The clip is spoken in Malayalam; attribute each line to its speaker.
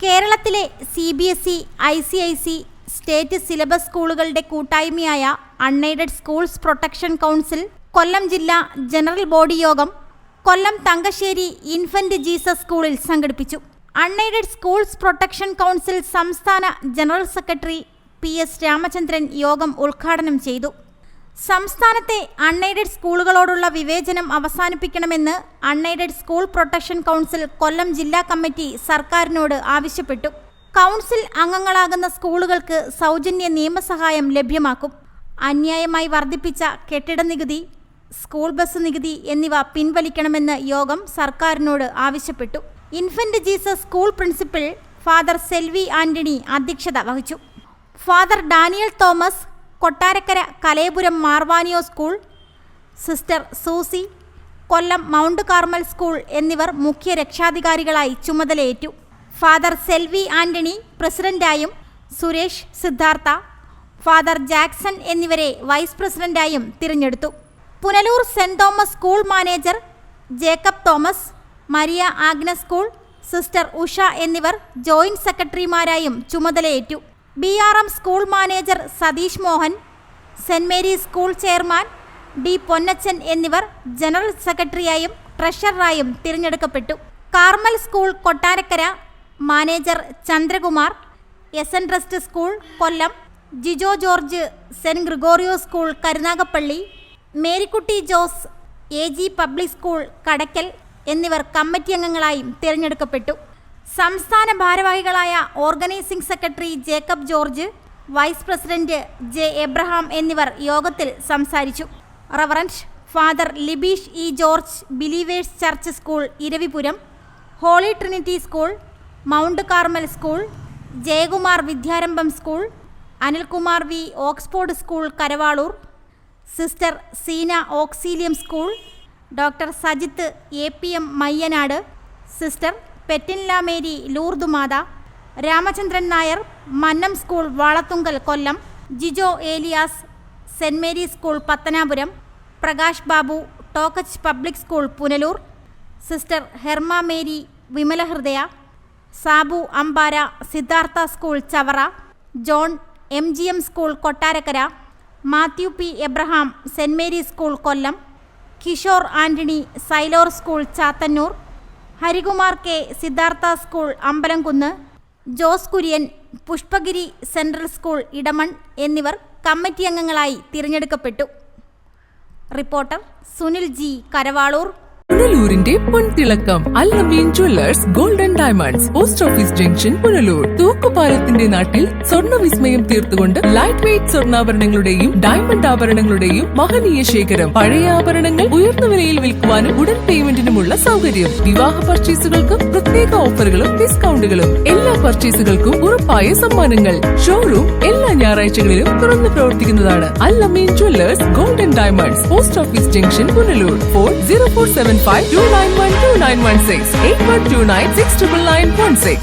Speaker 1: കേരളത്തിലെ CBSE, ICIC സ്റ്റേറ്റ് സിലബസ് സ്കൂളുകളുടെ കൂട്ടായ്മയായ അൺഎയ്ഡഡ് സ്കൂൾസ് പ്രൊട്ടക്ഷൻ കൗൺസിൽ കൊല്ലം ജില്ലാ ജനറൽ ബോഡി യോഗം കൊല്ലം തങ്കശ്ശേരി ഇൻഫന്റ് ജീസസ് സ്കൂളിൽ സംഘടിപ്പിച്ചു. അൺഎയ്ഡഡ് സ്കൂൾസ് പ്രൊട്ടക്ഷൻ കൗൺസിൽ സംസ്ഥാന ജനറൽ സെക്രട്ടറി PS രാമചന്ദ്രൻ യോഗം ഉദ്ഘാടനം ചെയ്തു. സംസ്ഥാനത്തെ അൺഎയ്ഡഡ് സ്കൂളുകളോടുള്ള വിവേചനം അവസാനിപ്പിക്കണമെന്ന് അൺഎയ്ഡഡ് സ്കൂൾ പ്രൊട്ടക്ഷൻ കൗൺസിൽ കൊല്ലം ജില്ലാ കമ്മിറ്റി സർക്കാരിനോട് ആവശ്യപ്പെട്ടു. കൗൺസിൽ അംഗങ്ങളാകുന്ന സ്കൂളുകൾക്ക് സൗജന്യ നിയമസഹായം ലഭ്യമാക്കും. അന്യായമായി വർദ്ധിപ്പിച്ച കെട്ടിട നികുതി, സ്കൂൾ ബസ് നികുതി എന്നിവ പിൻവലിക്കണമെന്ന് യോഗം സർക്കാരിനോട് ആവശ്യപ്പെട്ടു. Infant Jesus school principal father Selvi Antony അധ്യക്ഷത വഹിച്ചു. Father Daniel Thomas, Kottarakkara Kalayapuram മാർവാനിയോ school, sister Susie, Kollam Mount Carmel school എന്നിവർ മുഖ്യ രക്ഷാധികാരികളായി ചുമതലയേറ്റു. ഫാദർ സെൽവി ആന്റണി പ്രസിഡന്റായും സുരേഷ് സിദ്ധാർത്ഥ, ഫാദർ ജാക്സൺ എന്നിവരെ വൈസ് പ്രസിഡന്റായും തിരഞ്ഞെടുത്തു. Punalur Saint Thomas school manager Jacob Thomas, Maria Agnes school, sister Usha എന്നിവർ ജോയിന്റ് സെക്രട്ടറിമാരായും ചുമതലയേറ്റു. BRM school manager Satish Mohan, Saint Mary's school chairman D Ponnachan എന്നിവർ ജനറൽ സെക്രട്ടറിയായും ട്രഷററായും തിരഞ്ഞെടുക്കപ്പെട്ടു. Carmel school Kottarakkara manager Chandrakumar, SN trust school Kollam Jijo George, saint Gregorio school Karunagappally, Marykutty Jose, AG public school Kadakkal എന്നിവർ കമ്മിറ്റി അംഗങ്ങളായും തിരഞ്ഞെടുക്കപ്പെട്ടു. സംസ്ഥാന ഭാരവാഹികളായ organising secretary Jacob George, vice president J Abraham എന്നിവർ യോഗത്തിൽ സംസാരിച്ചു. Reverend father Libeesh E George, Believers Church school Iravipuram, Holy Trinity school, Mount Carmel school, Jayakumar Vidyarambham school, Anilkumar V Oxford school Karavaloor, sister Seena Auxilium school, doctor Sajith APM Mayyanad, sister Petinla Mary Lourdes Matha, Ramachandran Nair Mannam school Valathungal Kollam, Jijo Elias saint Mary's school Pathanapuram, Prakash Babu Toc H public school Punalur, sister Herma Mary Vimalahridaya, Sabu Ambara Siddhartha school Chavara, John MGM school Kottarakkara, Mathew P Abraham saint Mary's school Kollam, Kishore Antony സൈലോർ school Chathannoor, Harikumar K Siddhartha school Ambalamkunnu, Jose Kurian Pushpagiri central school Edamon എന്നിവർ കമ്മിറ്റി അംഗങ്ങളായി തിരഞ്ഞെടുക്കപ്പെട്ടു. Reporter Sunil G Karavaloor.
Speaker 2: പുനലൂരിന്റെ പൊൻതിളക്കം Al Ameen jewellers golden diamonds, post office junction Punalur. തൂക്കുപാലത്തിന്റെ നാട്ടിൽ സ്വർണ്ണ വിസ്മയം തീർത്തുകൊണ്ട് ലൈറ്റ് വെയ്റ്റ് സ്വർണ്ണാഭരണങ്ങളുടെയും ഡയമണ്ട് ആഭരണങ്ങളുടെയും മഹനീയ ശേഖരം. പഴയ ആഭരണങ്ങൾ ഉയർന്ന വിലയിൽ വിൽക്കുവാനും ഉടൻ പേയ്മെന്റിനുമുള്ള സൗകര്യം. വിവാഹ പർച്ചേസുകൾക്കും പ്രത്യേക ഓഫറുകളും ഡിസ്കൗണ്ടുകളും. എല്ലാ പർച്ചേസുകൾക്കും ഉറപ്പായ സമ്മാനങ്ങൾ. ഷോറൂം എല്ലാ ഞായറാഴ്ചകളിലും തുറന്നു പ്രവർത്തിക്കുന്നതാണ്. Al Ameen jewellers golden diamonds, post office junction Punalur. Phone 0475291291 8129699916.